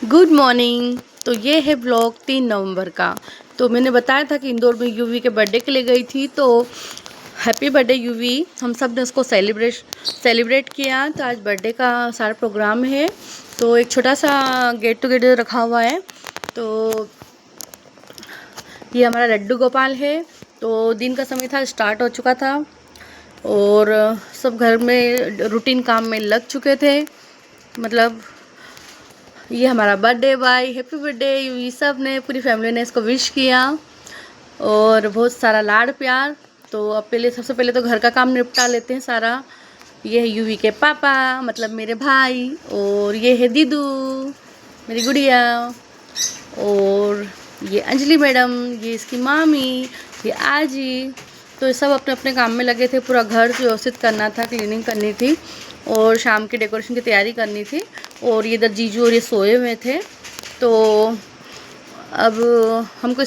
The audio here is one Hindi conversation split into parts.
Good morning. तो ये है ब्लॉग 3 नवंबर का। तो मैंने बताया था कि इंदौर में यूवी के बर्थडे के लिए गई थी, तो हैप्पी बर्थडे यूवी। हम सब ने उसको सेलिब्रेट किया। तो आज बर्थडे का सारा प्रोग्राम है, तो एक छोटा सा गेट टुगेदर रखा हुआ है। तो ये हमारा लड्डू गोपाल है। तो दिन का समय था, स्टार्ट हो चुका था और सब घर में रूटीन काम में लग चुके थे। मतलब ये हमारा बर्थडे बॉय, हैप्पी बर्थडे, ये सब ने, पूरी फैमिली ने इसको विश किया और बहुत सारा लाड़ प्यार। तो अब सबसे पहले तो घर का काम निपटा लेते हैं सारा। ये है यूवी के पापा, मतलब मेरे भाई, और ये है दीदू, मेरी गुड़िया, और ये अंजलि मैडम, ये इसकी मामी, ये आजी। तो ये सब अपने अपने काम में लगे थे। पूरा घर व्यवस्थित करना था, क्लीनिंग करनी थी और शाम की डेकोरेशन की तैयारी करनी थी। और ये इधर जीजू और ये सोए हुए थे। तो अब हमको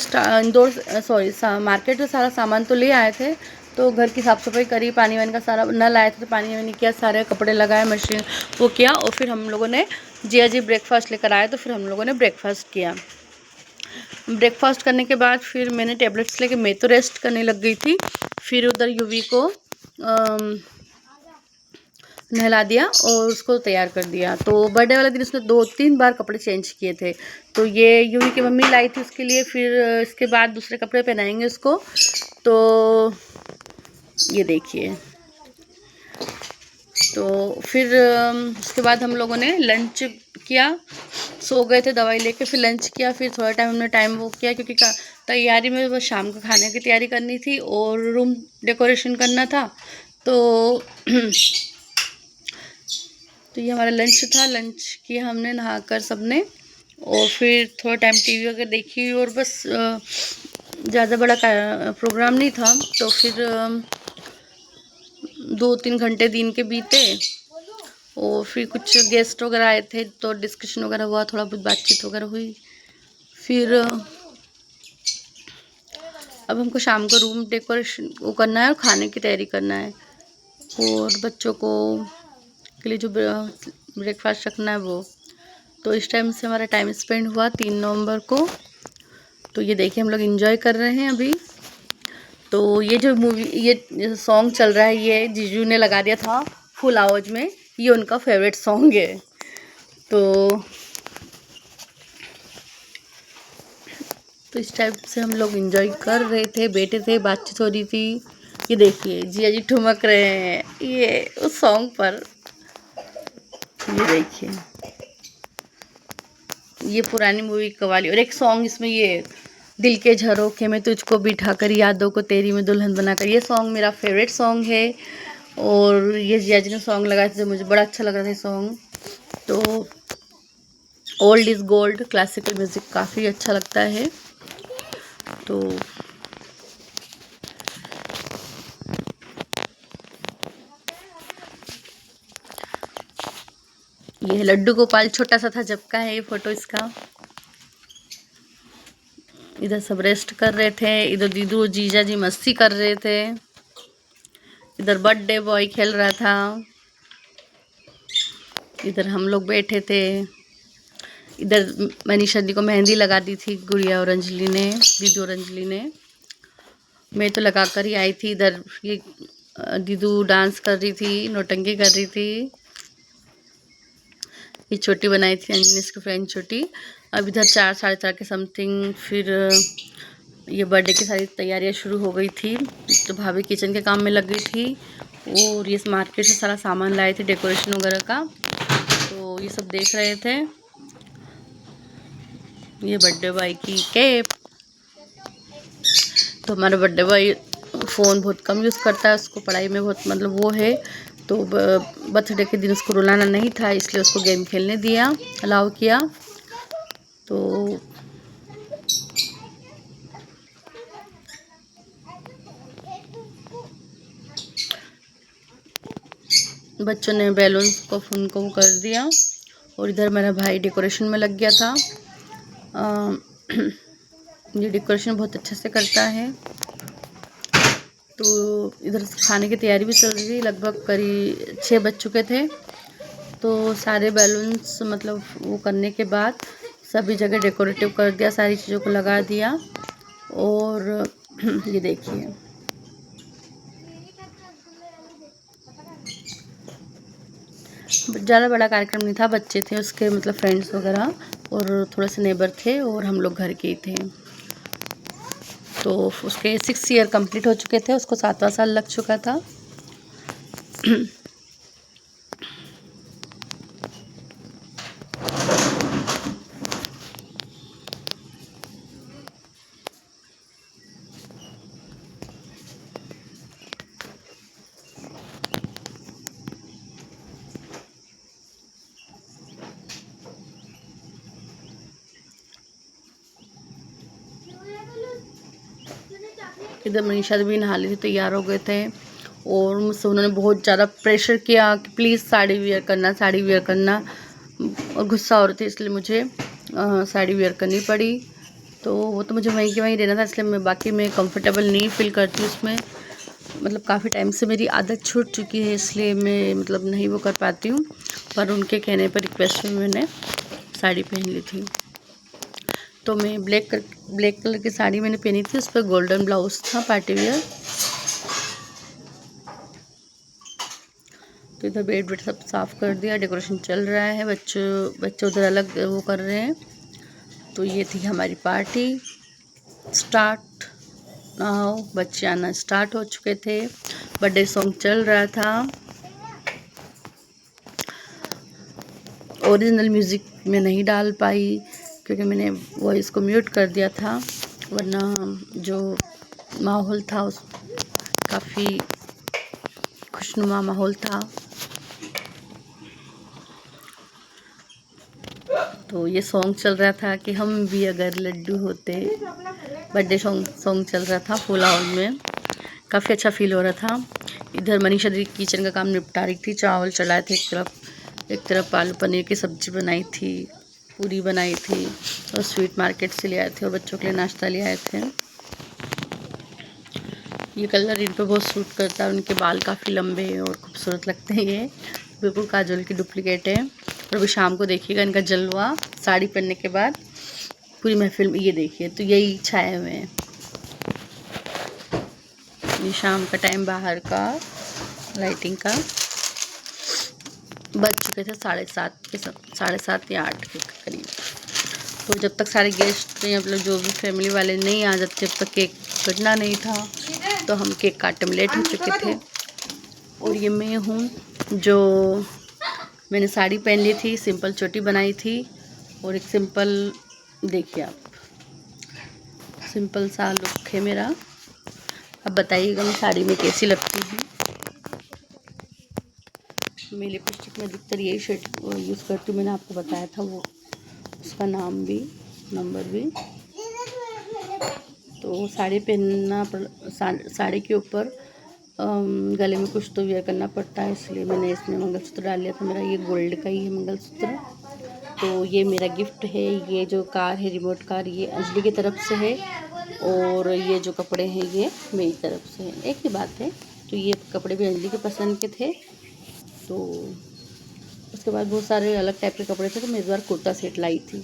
मार्केट में सारा सामान तो ले आए थे। तो घर की साफ़ सफाई करी, पानी वानी का सारा नल आए थे तो पानी वानी किया, सारे कपड़े लगाए, मशीन वो किया। और फिर हम लोगों ने जिया जी ब्रेकफास्ट लेकर आए, तो फिर हम लोगों ने ब्रेकफास्ट किया। ब्रेकफास्ट करने के बाद फिर मैंने टेबलेट्स लेके मैं तो रेस्ट करने लग गई थी। फिर उधर यूवी को नहला दिया और उसको तैयार कर दिया। तो बर्थडे वाले दिन उसने 2-3 बार कपड़े चेंज किए थे। तो ये यूवी की मम्मी लाई थी उसके लिए। फिर इसके बाद दूसरे कपड़े पहनाएंगे उसको। तो ये देखिए। तो फिर उसके बाद हम लोगों ने लंच किया, सो गए थे दवाई लेके। फिर लंच किया, फिर थोड़ा टाइम हमने टाइम वो किया, क्योंकि तैयारी में बस शाम का खाने की तैयारी करनी थी और रूम डेकोरेशन करना था। तो तो ये हमारा लंच था। लंच किया हमने नहाकर सबने, और फिर थोड़ा टाइम टीवी वगैरह देखी, और बस ज़्यादा बड़ा प्रोग्राम नहीं था। तो फिर 2-3 घंटे दिन के बीते, और फिर कुछ गेस्ट वगैरह आए थे तो डिस्कशन वगैरह हुआ, थोड़ा बहुत बातचीत वगैरह हुई। फिर अब हमको शाम को रूम डेकोरेशन वो करना है और खाने की तैयारी करना है, और बच्चों को के लिए जो ब्रेकफास्ट रखना है वो। तो इस टाइम से हमारा टाइम स्पेंड हुआ 3 नवंबर को। तो ये देखिए हम लोग एंजॉय कर रहे हैं अभी। तो ये जो ये सॉन्ग चल रहा है, ये जीजू ने लगा दिया था फुल आवाज़ में। ये उनका फेवरेट सॉन्ग है। तो इस टाइप से हम लोग एंजॉय कर रहे थे, बैठे थे, बातचीत हो रही थी। ये देखिए जिया जी ठुमक रहे हैं ये उस सॉन्ग पर। ये देखिए, ये पुरानी मूवी कवाली। और एक सॉन्ग इसमें, ये दिल के झरोखे में तुझको बिठा कर, यादों को तेरी में दुल्हन बनाकर, ये सॉन्ग मेरा फेवरेट सॉन्ग है। और ये जिया जी ने सॉन्ग लगाया था, मुझे बड़ा अच्छा लग रहा था सॉन्ग। तो old is gold, classical music काफ़ी अच्छा लगता है। तो ये लड्डू गोपाल, छोटा सा था जब का है ये फ़ोटो इसका। इधर सब रेस्ट कर रहे थे, इधर दीदू जीजा जी मस्ती कर रहे थे, इधर बर्थडे बॉय खेल रहा था, इधर हम लोग बैठे थे। इधर मनीषा दी को मेहंदी लगा दी थी गुड़िया और अंजलि ने, दीदू और अंजलि ने। मैं तो लगा कर ही आई थी। इधर ये दीदू डांस कर रही थी, नौटंकी कर रही थी। ये छोटी बनाई थी अंजलि, इसकी फ्रेंड छोटी। अब इधर 4-4:30 के समथिंग फिर ये बर्थडे की सारी तैयारियां शुरू हो गई थी। तो भाभी किचन के काम में लग गई थी, और ये मार्केट से सारा सामान लाए थे डेकोरेशन वगैरह का। तो ये सब देख रहे थे। ये बर्थडे बॉय की कैप। तो हमारा बर्थडे बॉय फ़ोन बहुत कम यूज़ करता है, उसको पढ़ाई में बहुत मतलब वो है। तो बर्थडे के दिन उसको रुलाना नहीं था, इसलिए उसको गेम खेलने दिया, अलाउ किया। तो बच्चों ने बैलून्स को उनको कर दिया, और इधर मेरा भाई डेकोरेशन में लग गया था। ये डेकोरेशन बहुत अच्छे से करता है। तो इधर खाने की तैयारी भी चल रही थी। लगभग करीब 6 बज चुके थे। तो सारे बैलून्स मतलब वो करने के बाद सभी जगह डेकोरेटिव कर दिया, सारी चीज़ों को लगा दिया। और ये देखिए ज़्यादा बड़ा कार्यक्रम नहीं था, बच्चे थे उसके मतलब फ्रेंड्स वगैरह और थोड़े से नेबर थे और हम लोग घर के ही थे। तो उसके 6 ईयर कंप्लीट हो चुके थे, उसको 7वां साल लग चुका था। इधर मनीषा भी नहा ली थी, तैयार हो गए थे और मुझसे उन्होंने बहुत ज़्यादा प्रेशर किया कि प्लीज़ साड़ी वेयर करना, साड़ी वेयर करना। और गुस्सा हो रही थी इसलिए मुझे साड़ी वेयर करनी पड़ी। तो वो तो मुझे वहीं के वहीं रहना था, इसलिए मैं कंफर्टेबल नहीं फील करती उसमें। मतलब काफ़ी टाइम से मेरी आदत छूट चुकी है, इसलिए मैं मतलब नहीं वो कर पाती हूँ। पर उनके कहने पर, रिक्वेस्ट में मैंने साड़ी पहन ली थी। तो मैं ब्लैक कलर की साड़ी मैंने पहनी थी, उस पर गोल्डन ब्लाउज था पार्टी वियर। तो इधर बेड सब साफ़ कर दिया, डेकोरेशन चल रहा है, बच्चे उधर अलग वो कर रहे हैं। तो ये थी हमारी पार्टी स्टार्ट। नाउ बच्चे आना स्टार्ट हो चुके थे, बर्थडे सॉन्ग चल रहा था। ओरिजिनल म्यूज़िक में नहीं डाल पाई क्योंकि मैंने वॉइस को म्यूट कर दिया था, वरना जो माहौल था उस काफ़ी खुशनुमा माहौल था। तो ये सॉन्ग चल रहा था कि हम भी अगर लड्डू होते, बर्थडे सॉन्ग चल रहा था फुल हाउस में, काफ़ी अच्छा फील हो रहा था। इधर मनीषा दी किचन का काम निपटा रही थी, चावल चढ़ाए थे एक तरफ आलू पनीर की सब्ज़ी बनाई थी, पूरी बनाई थी और स्वीट मार्केट से ले आए थे और बच्चों के लिए नाश्ता ले आए थे। ये कलर इन पर बहुत सूट करता है, उनके बाल काफ़ी लंबे और खूबसूरत लगते हैं। ये बिल्कुल काजोल की डुप्लीकेट है। और अभी शाम को देखिएगा इनका जलवा, साड़ी पहनने के बाद पूरी महफिल में। ये देखिए, तो यही छाए हुए हैं। ये शाम का टाइम बाहर का लाइटिंग का। बज चुके थे 7:30 या 8 के करीब। तो जब तक सारे गेस्ट मतलब जो भी फैमिली वाले नहीं आ जाते, जब तक केक कटना नहीं था, तो हम केक काटने में लेट हो चुके थे। और ये मैं हूँ जो मैंने साड़ी पहन ली थी, सिंपल चोटी बनाई थी और एक सिंपल, देखिए आप, सिंपल सा लुक है मेरा। अब बताइएगा मैं साड़ी में कैसी लगती हूँ। मैं लिपस्टिक में अधिकतर यही शेड यूज़ करती हूँ, मैंने आपको बताया था वो, उसका नाम भी नंबर भी। तो साड़ी पहनना साड़ी के ऊपर गले में कुछ तो वेयर करना पड़ता है, इसलिए मैंने इसमें मंगलसूत्र डाल लिया था। मेरा ये गोल्ड का ही है मंगलसूत्र। तो ये मेरा गिफ्ट है। ये जो कार है, रिमोट कार, ये अंजलि की तरफ से है और ये जो कपड़े हैं ये मेरी तरफ से है, एक ही बात है। तो ये कपड़े भी अंजलि के पसंद के थे। तो उसके बाद बहुत सारे अलग टाइप के कपड़े थे, तो मैं इस बार कुर्ता सेट लाई थी।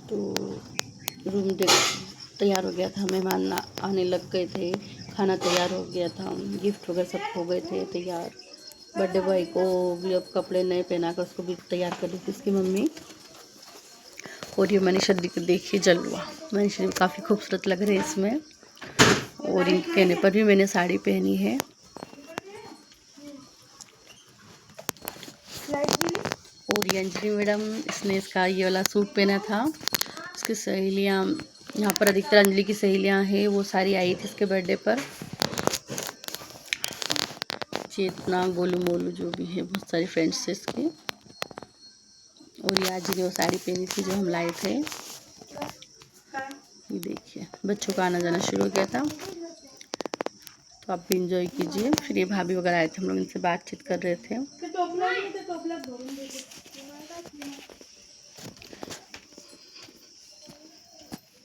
तो रूम तैयार हो गया था, मेहमान आने लग गए थे, खाना तैयार हो गया था, गिफ्ट वगैरह सब हो गए थे तैयार। बर्थडे बॉय को भी अब कपड़े नए पहना कर उसको भी तैयार कर दी थी उसकी मम्मी। और ये मनीषा दी को देखिए जलवा, मनीषा दी काफ़ी खूबसूरत लग रहे हैं इसमें। और इनके कहने पर भी मैंने साड़ी पहनी है। और ये अंजलि मैडम, इसने इसका ये वाला सूट पहना था। उसकी सहेलियाँ यहाँ पर, अधिकतर अंजलि की सहेलियाँ हैं, वो सारी आई थी इसके बर्थडे पर। चेतना, गोलू मोलू जो भी है, बहुत सारी फ्रेंड्स थे इसके। और ये आज ही वो साड़ी पहनी थी जो हम लाए थे। ये देखिए बच्चों का आना जाना शुरू हो गया था, तो आप भी इंजॉय कीजिए। फिर ये भाभी वगैरह आए थे, हम लोग इनसे बातचीत कर रहे थे।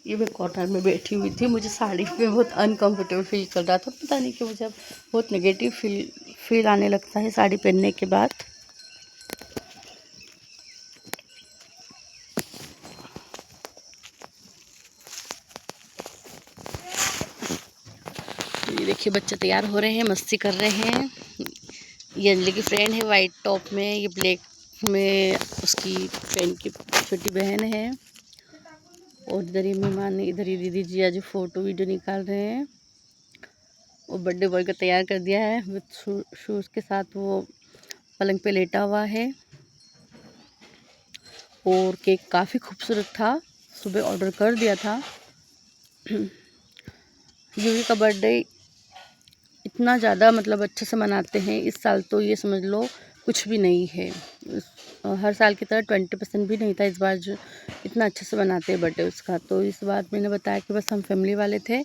ये मैं कॉर्नर में बैठी हुई थी। मुझे साड़ी में बहुत अनकंफर्टेबल फील कर रहा था, पता नहीं क्यों मुझे अब बहुत नेगेटिव फील आने लगता है साड़ी पहनने के बाद। तो ये देखिए बच्चे तैयार हो रहे हैं, मस्ती कर रहे हैं। ये अंजलि की फ्रेंड है वाइट टॉप में, ये ब्लैक में उसकी फ्रेंड की छोटी बहन है। और इधर ही मेहमान, इधर ही दीदी जी आज फ़ोटो वीडियो निकाल रहे हैं। वो बर्थडे बॉय को तैयार कर दिया है विद शूज़ के साथ, वो पलंग पे लेटा हुआ है। और केक काफ़ी खूबसूरत था, सुबह ऑर्डर कर दिया था। यूवी का बर्थडे इतना ज़्यादा मतलब अच्छे से मनाते हैं इस साल, तो ये समझ लो कुछ भी नहीं है। हर साल की तरह 20% भी नहीं था इस बार, जो इतना अच्छे से मनाते हैं बर्थडे उसका। तो इस बार मैंने बताया कि बस हम फैमिली वाले थे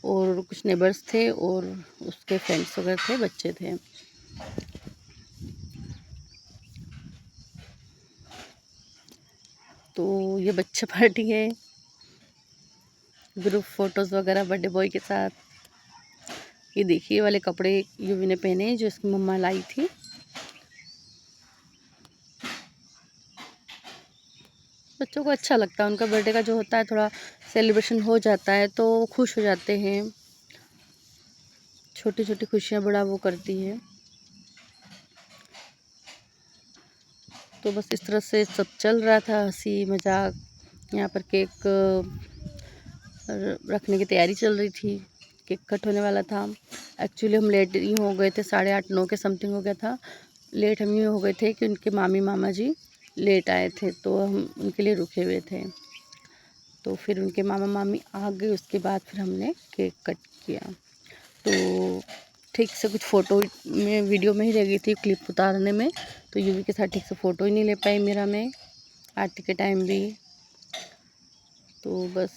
और कुछ नेबर्स थे और उसके फ्रेंड्स वगैरह थे, बच्चे थे। तो ये बच्चे पार्टी है, ग्रुप फोटोज़ वगैरह बर्थडे बॉय के साथ। ये देखिए वाले कपड़े यूवी ने पहने जो इसकी मम्मा लाई थी। बच्चों को अच्छा लगता है, उनका बर्थडे का जो होता है थोड़ा सेलिब्रेशन हो जाता है तो खुश हो जाते हैं। छोटी छोटी खुशियाँ बड़ा वो करती है। तो बस इस तरह से सब चल रहा था, हंसी मजाक। यहाँ पर केक रखने की तैयारी चल रही थी, केक कट होने वाला था। एक्चुअली हम लेट ही हो गए थे, 8:30-9 के समथिंग हो गया था। लेट हम ये हो गए थे कि उनके मामी मामा जी लेट आए थे, तो हम उनके लिए रुके हुए थे। तो फिर उनके मामा मामी आ गए, उसके बाद फिर हमने केक कट किया। तो ठीक से कुछ फ़ोटो में वीडियो में ही रह गई थी, क्लिप उतारने में। तो यूवी के साथ ठीक से फ़ोटो ही नहीं ले पाई मेरा मैं, आरती के टाइम भी। तो बस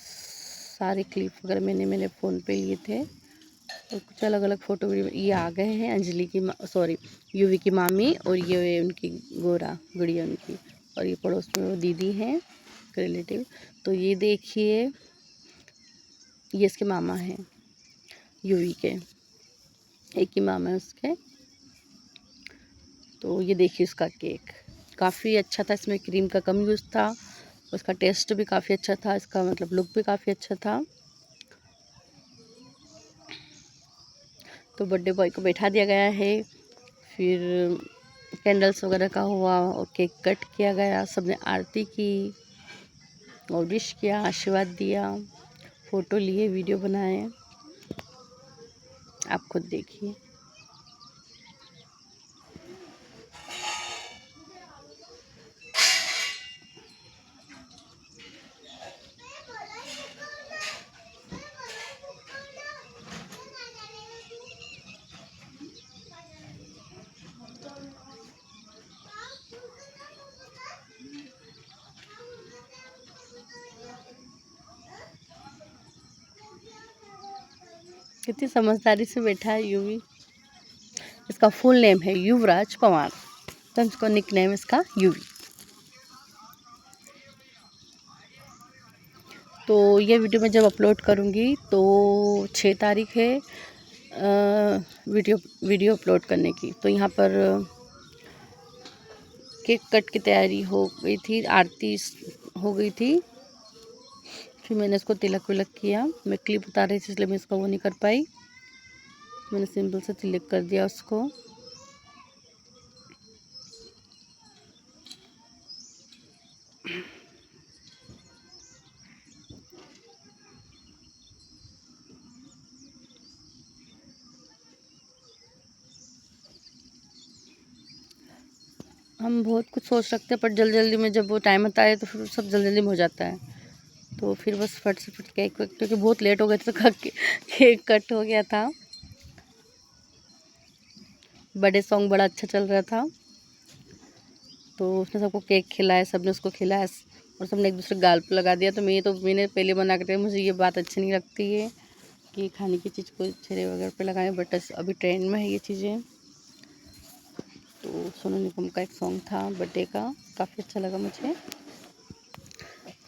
सारे क्लिप वगैरह मैंने फ़ोन पे लिए थे और कुछ अलग अलग फ़ोटो वीडियो। ये आ गए हैं अंजलि की सॉरी यूवी की मामी, और ये उनकी गोरा गुड़िया उनकी, और ये पड़ोस में वो दीदी हैं रिलेटिव। तो ये देखिए ये इसके मामा हैं यूवी के, एक ही मामा है उसके। तो ये देखिए उसका केक काफ़ी अच्छा था, इसमें क्रीम का कम यूज़ था, उसका टेस्ट भी काफ़ी अच्छा था, इसका मतलब लुक भी काफ़ी अच्छा था। तो बर्थडे बॉय को बैठा दिया गया है, फिर कैंडल्स वगैरह का हुआ और केक कट किया गया, सबने आरती की और विश किया, आशीर्वाद दिया, फ़ोटो लिए, वीडियो बनाए। आप खुद देखिए। कितनी समझदारी से बैठा है यूवी। इसका फुल नेम है युवराज पवार, तो इसको निक नेम इसका यूवी। तो ये वीडियो मैं जब अपलोड करूँगी तो 6 तारीख है वीडियो अपलोड करने की। तो यहाँ पर केक कट की तैयारी हो गई थी, आरती हो गई थी, फिर मैंने इसको तिलक विलक किया। मैं क्लिप उतार रही थी इसलिए मैं इसको वो नहीं कर पाई, मैंने सिंपल से तिलक कर दिया उसको। हम बहुत कुछ सोच रखते हैं पर जल्दी जल्दी में जब वो टाइम आता है तो फिर सब जल्दी जल्दी में हो जाता है। तो फिर बस फट से फट केक वेक, क्योंकि बहुत लेट हो गए थे तो केक कट हो गया था। बर्थडे सॉन्ग बड़ा अच्छा चल रहा था, तो उसने सबको केक खिलाया, सबने उसको खिलाया और सबने एक दूसरे गाल पर लगा दिया। तो मैंने पहले मना कर दिया, मुझे ये बात अच्छी नहीं लगती है कि खाने की चीज़ को चेहरे वगैरह पे लगाएं, बट अभी ट्रेंड में है ये चीज़ें। तो सोनू निगम का एक सॉन्ग था बर्थडे का, काफ़ी अच्छा लगा मुझे।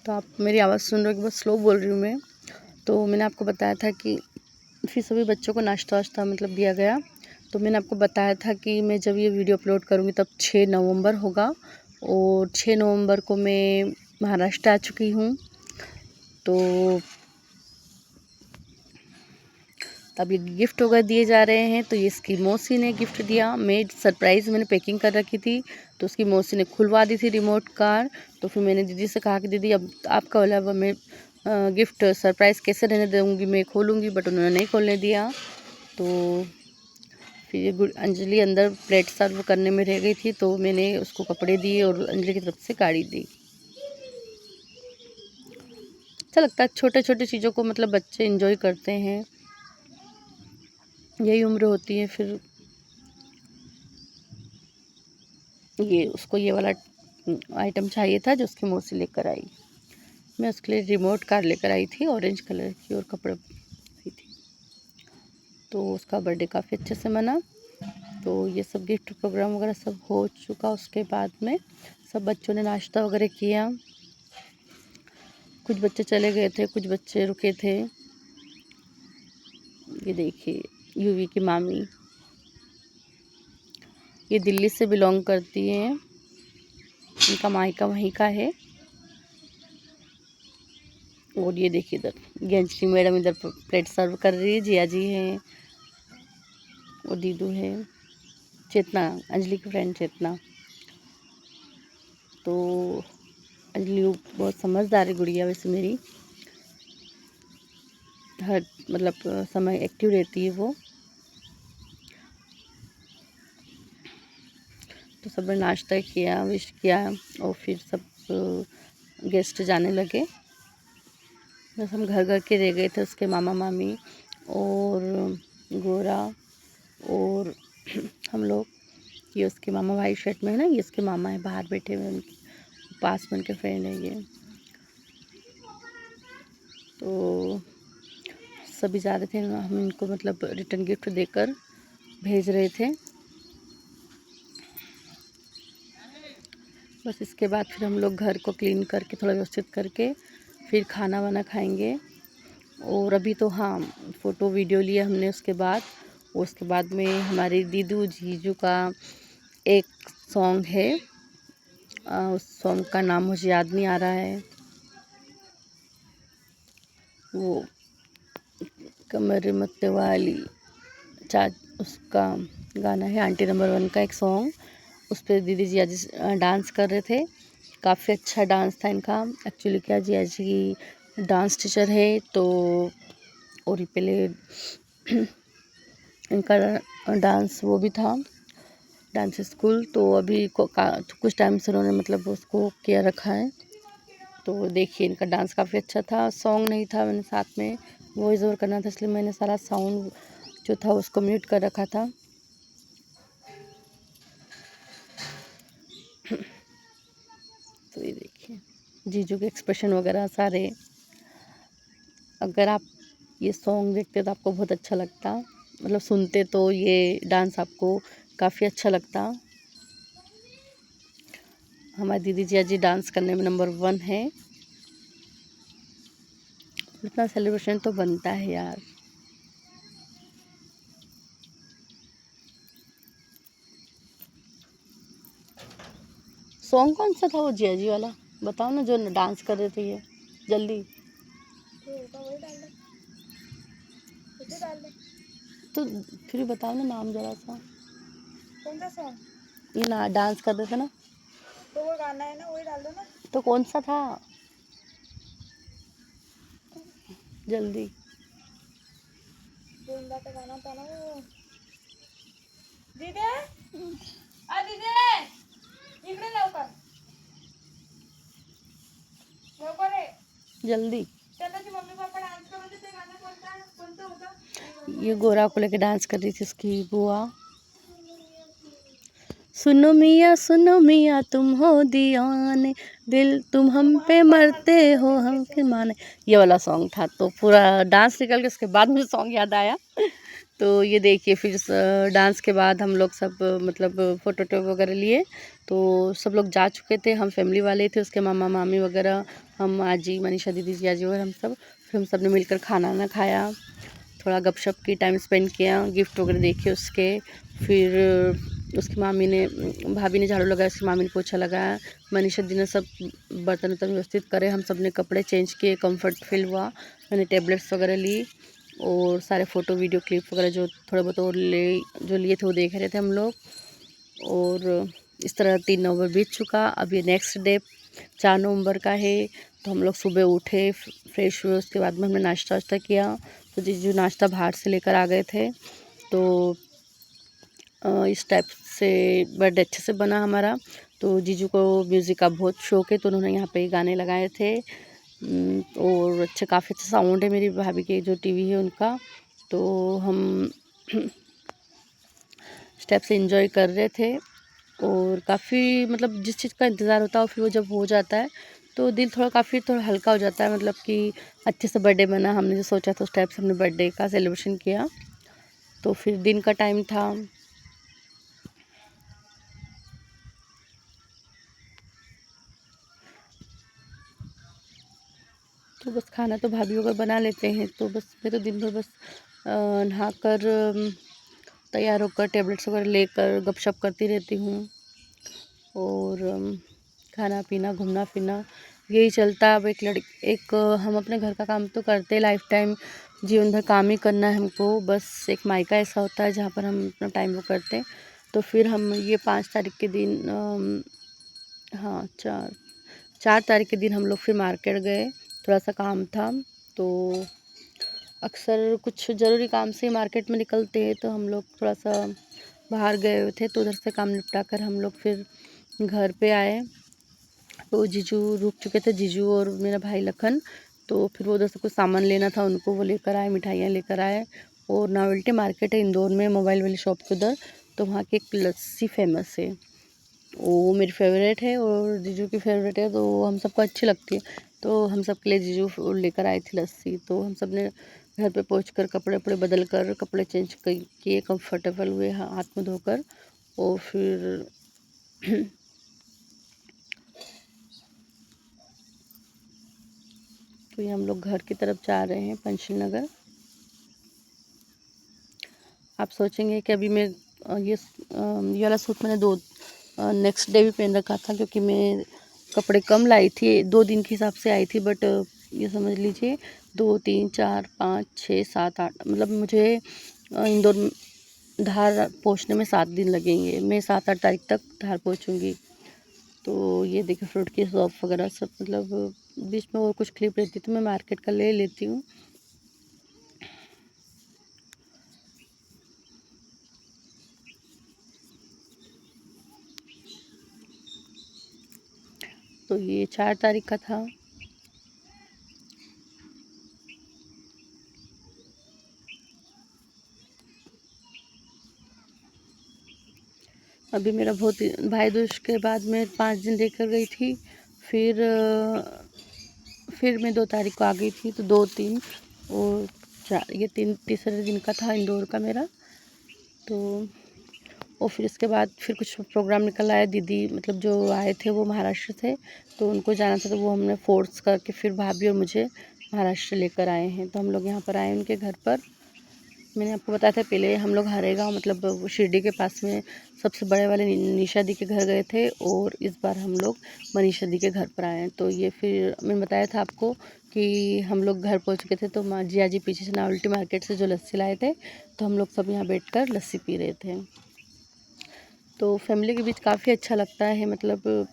तो आप मेरी आवाज़ सुन रहे हो कि बहुत स्लो बोल रही हूँ मैं। तो मैंने आपको बताया था कि फिर सभी बच्चों को नाश्ता वाश्ता मतलब दिया गया। तो मैंने आपको बताया था कि मैं जब ये वीडियो अपलोड करूँगी तब 6 नवंबर होगा और 6 नवंबर को मैं महाराष्ट्र आ चुकी हूँ। तो तब ये गिफ्ट वगैरह दिए जा रहे हैं। तो ये इसकी मौसी ने गिफ्ट दिया। मैं सरप्राइज़ मैंने पैकिंग कर रखी थी, तो उसकी मौसी ने खुलवा दी थी रिमोट कार। तो फिर मैंने दीदी से कहा कि दीदी अब आपका वाला अब मैं गिफ्ट सरप्राइज़ कैसे रहने दूँगी, मैं खोलूँगी, बट उन्होंने नहीं खोलने दिया। तो फिर ये अंजलि अंदर प्लेट सर्व करने में रह गई थी, तो मैंने उसको कपड़े दिए और अंजलि की तरफ से गाड़ी दी। अच्छा लगता है छोटे छोटे चीज़ों को, मतलब बच्चे इंजॉय करते हैं, यही उम्र होती है। फिर ये उसको ये वाला आइटम चाहिए था जो उसकी मौसी लेकर आई। मैं उसके लिए रिमोट कार लेकर आई थी ऑरेंज कलर की और कपड़े दी थी। तो उसका बर्थडे काफ़ी अच्छे से मना। तो ये सब गिफ्ट प्रोग्राम वगैरह सब हो चुका। उसके बाद में सब बच्चों ने नाश्ता वगैरह किया। कुछ बच्चे चले गए थे, कुछ बच्चे रुके थे। ये देखिए यूवी की मामी, ये दिल्ली से बिलोंग करती हैं, इनका मायका वहीं का है। और ये देखिए इधर गेंजली मैडम इधर प्लेट सर्व कर रही है। जिया जी हैं और दीदू है, चेतना अंजलि की फ्रेंड चेतना। तो अंजलि बहुत समझदार है गुड़िया वैसे मेरी, हर मतलब समय एक्टिव रहती है वो। तो सब ने नाश्ता किया, विश किया और फिर सब गेस्ट जाने लगे। बस हम घर घर के रह गए थे, उसके मामा मामी और गोरा और हम लोग। ये उसके मामा वाइट शर्ट में है ना, ये उसके मामा है बाहर बैठे हुए, उनके पास में उनके फ्रेंड है ये। तो सभी जा रहे थे, हम इनको मतलब रिटर्न गिफ्ट देकर भेज रहे थे। बस इसके बाद फिर हम लोग घर को क्लीन करके थोड़ा व्यवस्थित करके फिर खाना वाना खाएंगे। और अभी तो हाँ फ़ोटो वीडियो लिया हमने उसके बाद में हमारी दीदू जीजू का एक सॉन्ग है, उस सॉन्ग का नाम मुझे याद नहीं आ रहा है। वो कमर मत वाली उसका गाना है, आंटी नंबर 1 का एक सॉन्ग। उस पर दीदी जिया जी डांस कर रहे थे। काफ़ी अच्छा डांस था इनका। एक्चुअली क्या जिया जी डांस टीचर है, तो और पहले इनका डांस वो भी था डांस स्कूल। तो अभी कुछ टाइम से उन्होंने मतलब उसको किया रखा है। तो देखिए इनका डांस काफ़ी अच्छा था। सॉन्ग नहीं था, मैंने साथ में वॉइस ओवर करना था, इसलिए मैंने सारा साउंड जो था उसको म्यूट कर रखा था। तो ये देखिए जीजू के एक्सप्रेशन वगैरह सारे। अगर आप ये सॉन्ग देखते तो आपको बहुत अच्छा लगता, मतलब सुनते तो ये डांस आपको काफ़ी अच्छा लगता। हमारी दीदी जिया जी डांस करने में नंबर 1 है। इतना सेलिब्रेशन तो बनता है यार। सॉन्ग कौन सा था वो जिया जी वाला, बताओ ना, जो डांस कर रहे थे ये जल्दी। तो फिर बताओ ना नाम जरा सा। कौन सा सॉन्ग? ये ना डांस कर रहे थे ना, तो वो गाना है ना, वही डाल दो ना। तो कौन सा था जल्दी? का गाना था ना वो। दीदी इकडे लवकर जल्दी। मम्मी पापा डांस कर रहे थे, गाना कौन सा होगा? ये गोरा को लेके डांस कर रही थी उसकी बुआ। सुनो मियाँ तुम हो दीवाने, दिल तुम हम पे मरते हो हम के माने, ये वाला सॉन्ग था। तो पूरा डांस निकल के उसके बाद मुझे सॉन्ग याद आया। तो ये देखिए फिर डांस के बाद हम लोग सब मतलब फ़ोटो वगैरह लिए। तो सब लोग जा चुके थे, हम फैमिली वाले थे, उसके मामा मामी वगैरह हम आजी, मनीषा दीदी, जिया जी और हम सब, फिर हम सब ने मिलकर खाना ना खाया, थोड़ा गपशप की, टाइम स्पेंड किया, गिफ्ट वगैरह देखे उसके। फिर उसकी मामी ने, भाभी ने झाड़ू लगाया, उसकी मामी ने पोछा लगाया, मनीषा दी ने सब बर्तन वर्तन व्यवस्थित करे, हम सब ने कपड़े चेंज किए, कंफर्ट फील हुआ, मैंने टेबलेट्स वगैरह ली और सारे फ़ोटो वीडियो क्लिप वगैरह जो थोड़े बहुत और जो लिए थे वो देख रहे थे हम लोग। और इस तरह 3 नवंबर बीत चुका। अब ये नेक्स्ट डे 4 नवंबर का है। तो हम लोग सुबह उठे, फ्रेश हुए, उसके बाद में हमने नाश्ता वाश्ता किया। तो जीजू नाश्ता बाहर से लेकर आ गए थे। तो इस टाइप से बर्थडे अच्छे से बना हमारा। तो जीजू को म्यूज़िक का बहुत शौक है, तो उन्होंने यहाँ पे गाने लगाए थे। और अच्छे, काफ़ी अच्छा साउंड है मेरी भाभी के जो टीवी है उनका। तो हम स्टेप से एंजॉय कर रहे थे और काफ़ी, मतलब जिस चीज़ का इंतज़ार होता है फिर वो जब हो जाता है तो दिल थोड़ा हल्का हो जाता है। मतलब कि अच्छे से बर्थडे बना, हमने जो सोचा था उस टाइप से हमने बर्थडे का सेलिब्रेशन किया। तो फिर दिन का टाइम था, तो बस खाना तो भाभी वगैरह बना लेते हैं। तो बस मैं तो दिन भर बस नहाकर तैयार होकर टेबलेट्स वगैरह लेकर गपशप करती रहती हूँ और खाना पीना घूमना फिरना यही चलता है। अब हम अपने घर का काम तो करते लाइफ टाइम, जीवन भर काम ही करना है हमको। बस एक मायका ऐसा होता है जहाँ पर हम अपना टाइम वो करते हैं। तो फिर हम ये 5 तारीख के दिन, हाँ 4 तारीख के दिन हम लोग फिर मार्केट गए, थोड़ा सा काम था। तो अक्सर कुछ ज़रूरी काम से मार्केट में निकलते हैं, तो हम लोग थोड़ा सा बाहर गए हुए थे, तो उधर से काम निपटा कर हम लोग फिर घर पे आए। तो जीजू रुक चुके थे, जीजू और मेरा भाई लखन। तो फिर वो उधर से कुछ सामान लेना था उनको, वो लेकर आए, मिठाइयाँ लेकर आए। और नावल्टी मार्केट है इंदौर में, मोबाइल वाली शॉप के उधर। तो वहाँ की एक लस्सी फेमस है, वो मेरी फेवरेट है और जीजू की फेवरेट है, तो हम सबको अच्छी लगती है। तो हम सब के लिए जीजू लेकर आई थी लस्सी। तो हम सब ने घर पे पहुँच कर कपड़े वपड़े बदल कर, कपड़े चेंज किए, कंफर्टेबल हुए हाथ में धोकर। और फिर तो ये हम लोग घर की तरफ जा रहे हैं, पंचशील नगर। आप सोचेंगे कि अभी मैं ये वाला सूट मैंने नेक्स्ट डे भी पहन रखा था, क्योंकि मैं कपड़े कम लाई थी, 2 दिन के हिसाब से आई थी। बट ये समझ लीजिए 2 3 4 5 6 7 8, मतलब मुझे इंदौर धार पहुंचने में 7 दिन लगेंगे। मैं 7-8 तारीख तक धार पहुंचूंगी। तो ये देखिए फ्रूट की शॉप वगैरह सब, मतलब बीच में और कुछ क्लिप रहती तो मैं मार्केट का ले लेती हूँ। तो ये 4 तारीख का था। अभी मेरा बहुत भाई दूज के बाद में 5 दिन रहकर गई थी। फिर फिर मैं 2 तारीख को आ गई थी। तो 2 3 और 4, ये तीसरे दिन का था इंदौर का मेरा। तो और फिर इसके बाद फिर कुछ प्रोग्राम निकल आया। दीदी मतलब जो आए थे वो महाराष्ट्र थे, तो उनको जाना था, तो वो हमने फोर्स करके फिर भाभी और मुझे महाराष्ट्र लेकर आए हैं। तो हम लोग यहाँ पर आए उनके घर पर। मैंने आपको बताया था पहले, हम लोग हरेगांव, मतलब वो शिरडी के पास में सबसे बड़े वाले निशा दी के घर गए थे, और इस बार हम लोग मनीषा दी के घर पर आए हैं। तो ये फिर मैंने बताया था आपको कि हम लोग घर पहुँच गए थे, तो माँ जिया जी पीछे से नावल्टी मार्केट से जो लस्सी लाए थे, तो हम लोग सब यहाँ बैठ लस्सी पी रहे थे। तो फैमिली के बीच काफ़ी अच्छा लगता है, मतलब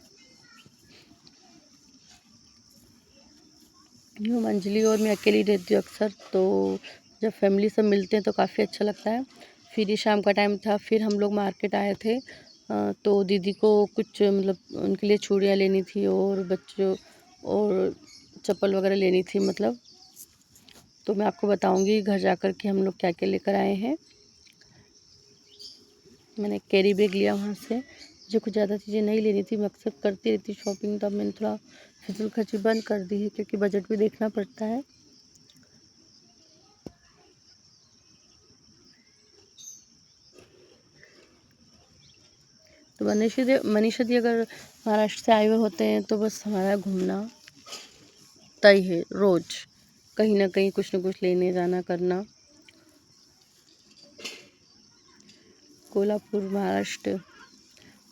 यूँ अंजलि और मैं अकेली रहती हूँ अक्सर, तो जब फैमिली सब मिलते हैं तो काफ़ी अच्छा लगता है। फिर ये शाम का टाइम था, फिर हम लोग मार्केट आए थे। तो दीदी को कुछ, मतलब उनके लिए चूड़ियाँ लेनी थी और बच्चों और चप्पल वगैरह लेनी थी, मतलब। तो मैं आपको बताऊंगी घर जाकर कि हम लोग क्या क्या लेकर आए हैं। मैंने कैरी बैग लिया वहाँ से, मुझे कुछ ज़्यादा चीज़ें नहीं लेनी थी, मैं अक्सर करती रहती शॉपिंग। तो अब मैंने थोड़ा फिजूल खर्ची बंद कर दी है, क्योंकि बजट भी देखना पड़ता है। तो मनीषा दी अगर महाराष्ट्र से आए हुए होते हैं तो बस हमारा घूमना तय है, रोज़ कहीं ना कहीं कुछ न कुछ लेने जाना करना। कोल्हापुर महाराष्ट्र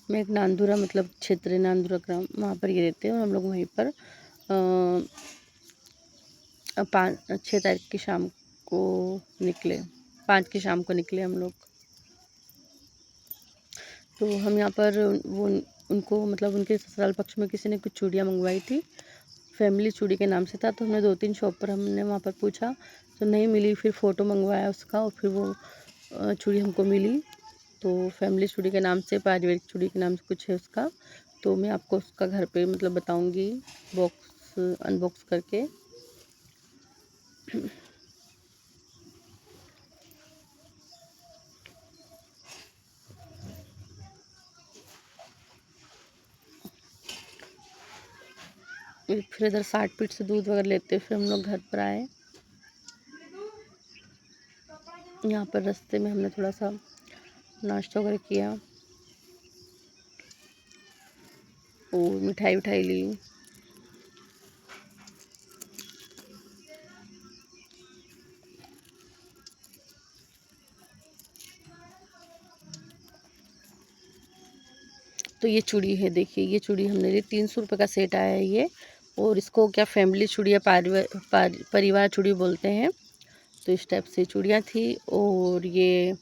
में एक नांदुरा मतलब क्षेत्र है, नांदुरा ग्राम, वहाँ पर ये रहते हैं। और हम लोग वहीं पर 6 तारीख की शाम को निकले, 5 की शाम को निकले हम लोग। तो हम यहाँ पर वो उनको मतलब उनके ससुराल पक्ष में किसी ने कुछ चूड़ियाँ मंगवाई थी, फैमिली चूड़ी के नाम से था। तो हमने 2-3 शॉप पर हमने वहाँ पर पूछा तो नहीं मिली, फिर फ़ोटो मंगवाया उसका और फिर वो चूड़ी हमको मिली। तो फैमिली चूड़ी के नाम से, पारिवारिक चूड़ी के नाम से कुछ है उसका। तो मैं आपको उसका घर पे मतलब बताऊंगी बॉक्स अनबॉक्स करके। फिर इधर 60 फीट से दूध वगैरह लेते फिर हम लोग घर पर आए। यहाँ पर रास्ते में हमने थोड़ा सा नाश्ता वगैरह किया और मिठाई उठाई ली। तो ये चूड़ी है, देखिए ये चूड़ी हमने ली, 300 रुपये का सेट आया है ये। और इसको क्या फैमिली चूड़ी या परिवार चूड़ी बोलते हैं। तो इस टाइप से चूड़ियाँ थी। और ये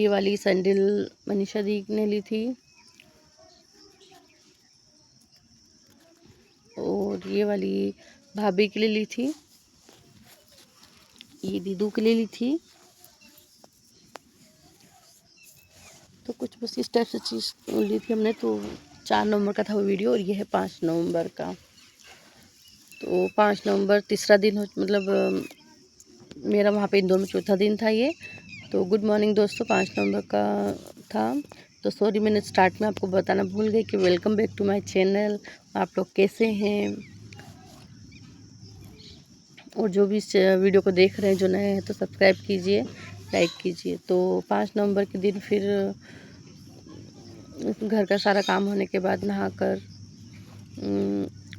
वाली सैंडल मनीषा दी ने ली थी। और ये वाली भाभी के लिए ली थी, ये दीदू के लिए ली थी। तो कुछ बस इस टाइप से चीज़ ली थी हमने। तो 4 नवंबर का था वो वीडियो और ये है 5 नवंबर का। तो 5 नवंबर तीसरा दिन मतलब मेरा वहाँ पे इंदौर में चौथा दिन था ये। तो गुड मॉर्निंग दोस्तों, 5 नवंबर का था। तो सॉरी मैंने स्टार्ट में आपको बताना भूल गई कि welcome back to my channel. आप लोग कैसे हैं, और जो भी इस वीडियो को देख रहे हैं जो नए हैं तो सब्सक्राइब कीजिए, लाइक कीजिए। तो 5 नवंबर के दिन फिर घर का सारा काम होने के बाद नहाकर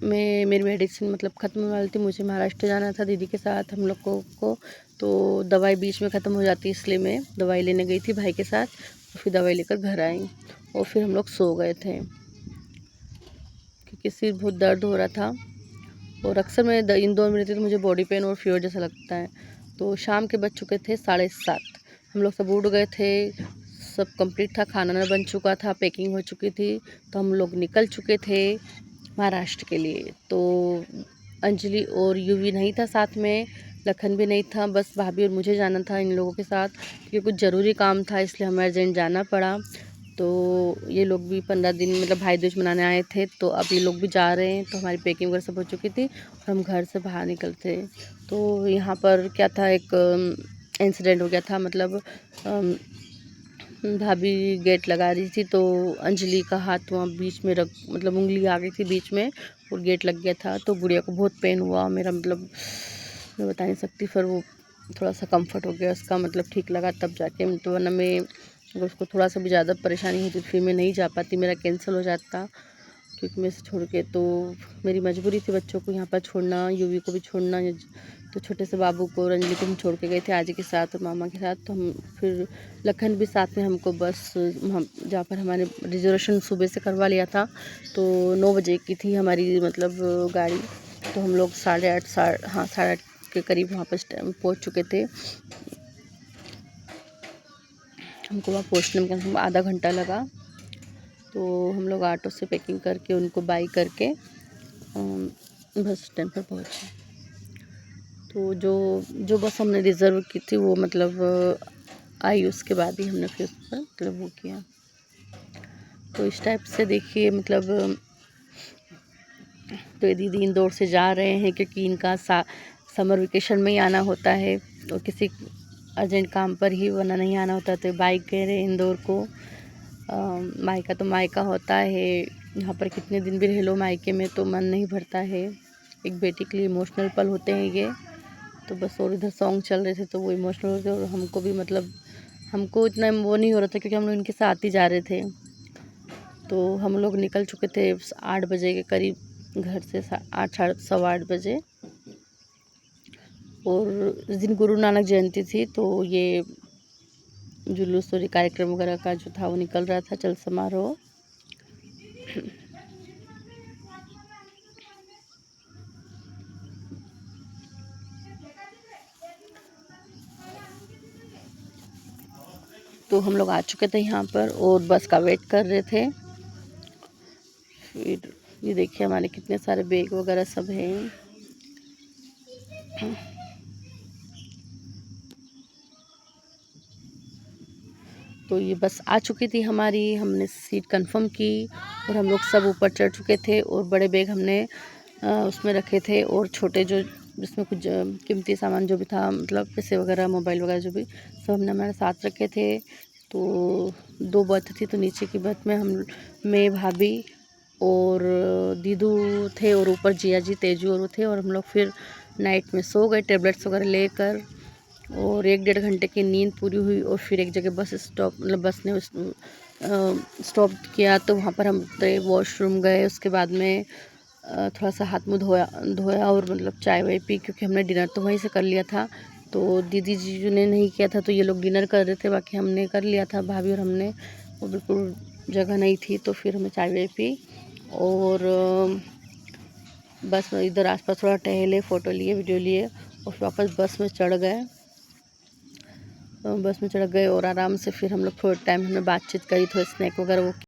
मैं मेरी मेडिसिन मतलब ख़त्म होने वाली थी, मुझे महाराष्ट्र जाना था दीदी के साथ हम लोगों को। तो दवाई बीच में ख़त्म हो जाती है, इसलिए मैं दवाई लेने गई थी भाई के साथ। तो फिर दवाई लेकर घर आई और फिर हम लोग सो गए थे क्योंकि सिर बहुत दर्द हो रहा था। और अक्सर मैं इंदौर में रहती तो मुझे बॉडी पेन और फीवर जैसा लगता है। तो शाम के बज चुके थे 7:30, हम लोग सब उठ गए थे, सब कंप्लीट था, खाना बन चुका था, पैकिंग हो चुकी थी। तो हम लोग निकल चुके थे महाराष्ट्र के लिए। तो अंजलि और यूवी नहीं था साथ में, लखन भी नहीं था, बस भाभी और मुझे जाना था इन लोगों के साथ क्योंकि कुछ ज़रूरी काम था, इसलिए हमें अर्जेंट जाना पड़ा। तो ये लोग भी 15 दिन मतलब भाई दूज मनाने आए थे, तो अब ये लोग भी जा रहे हैं। तो हमारी पैकिंग वगैरह सब हो चुकी थी और हम घर से बाहर निकलते। तो यहाँ पर क्या था, एक इंसिडेंट हो गया था। मतलब भाभी गेट लगा रही थी तो अंजलि का हाथ वहाँ बीच में रख मतलब उंगली आ गई थी बीच में और गेट लग गया था। तो गुड़िया को बहुत पेन हुआ, मेरा मतलब मैं बता नहीं सकती। फिर वो थोड़ा सा कंफर्ट हो गया उसका, मतलब ठीक लगा तब जाके। तो वरना मैं अगर उसको थोड़ा सा भी ज़्यादा परेशानी होती फिर मैं नहीं जा पाती, मेरा कैंसिल हो जाता क्योंकि मैं इसे छोड़ के। तो मेरी मजबूरी थी बच्चों को यहाँ पर छोड़ना, यूवी को भी छोड़ना। तो छोटे से बाबू को और अंजलि को हम छोड़ के गए थे आजी के साथ और मामा के साथ। तो हम फिर लखन भी साथ में हमको बस हम जहाँ पर हमारे रिजर्वेशन सुबह से करवा लिया था तो 9 बजे की थी हमारी मतलब गाड़ी। तो हम लोग 8:30 के करीब वहाँ पर पहुँच चुके थे। हमको वहाँ पहुँचने में कम से कम आधा घंटा लगा। तो हम लोग ऑटो से पैकिंग करके उनको बाई करके बस स्टैंड पर पहुँचे। तो जो बस हमने रिज़र्व की थी वो मतलब आई, उसके बाद ही हमने फिर उस पर मतलब वो किया। तो इस टाइप से देखिए मतलब तो ये दीदी इंदौर से जा रहे हैं क्योंकि इनका समर वेकेशन में ही आना होता है और किसी अर्जेंट काम पर ही वरना नहीं आना होता। तो बाइक कह रहे इंदौर को। मायका तो मायका होता है, यहाँ पर कितने दिन भी रह लो मायके में तो मन नहीं भरता है। एक बेटी के लिए इमोशनल पल होते हैं ये। तो बस और इधर सॉन्ग चल रहे थे तो वो इमोशनल हो गए और हमको भी मतलब हमको इतना वो नहीं हो रहा था क्योंकि हम लोग इनके साथ ही जा रहे थे। तो हम लोग निकल चुके थे 8 बजे के करीब घर से, 8 बजे। और इस दिन गुरु नानक जयंती थी, तो ये जुलूस और कार्यक्रम वगैरह का जो था वो निकल रहा था, चल समारोह। तो हम लोग आ चुके थे यहाँ पर और बस का वेट कर रहे थे। फिर ये देखिए हमारे कितने सारे बैग वगैरह सब हैं। तो ये बस आ चुकी थी हमारी, हमने सीट कंफर्म की और हम लोग सब ऊपर चढ़ चुके थे। और बड़े बैग हमने उसमें रखे थे, और छोटे जो जिसमें कुछ कीमती सामान जो भी था, मतलब पैसे वगैरह, मोबाइल वगैरह जो भी, सब हमने हमारे साथ रखे थे। तो 2 बर्थ थी, तो नीचे की बर्थ में मैं, भाभी और दीदू थे, और ऊपर जिया जी, तेजू और थे। और हम लोग फिर नाइट में सो गए टेबलेट्स वगैरह लेकर, और 1-1.5 घंटे की नींद पूरी हुई। और फिर एक जगह बस स्टॉप, मतलब बस ने स्टॉप किया, तो वहाँ पर हम वॉशरूम गए। उसके बाद में थोड़ा सा हाथ मुँह धोया और मतलब चाय वाय पी, क्योंकि हमने डिनर तो वहीं से कर लिया था। तो दीदी जीजू ने नहीं किया था, तो ये लोग डिनर कर रहे थे, बाकी हमने कर लिया था, भाभी और हमने। वो बिल्कुल जगह नहीं थी, तो फिर हमें चाय वाय पी और बस इधर आसपास थोड़ा टहले, फ़ोटो लिए, वीडियो लिए, और वापस बस में चढ़ गए। और आराम से फिर हम लोग थोड़ा टाइम हमने बातचीत करी, थोड़ा स्नैक वगैरह वो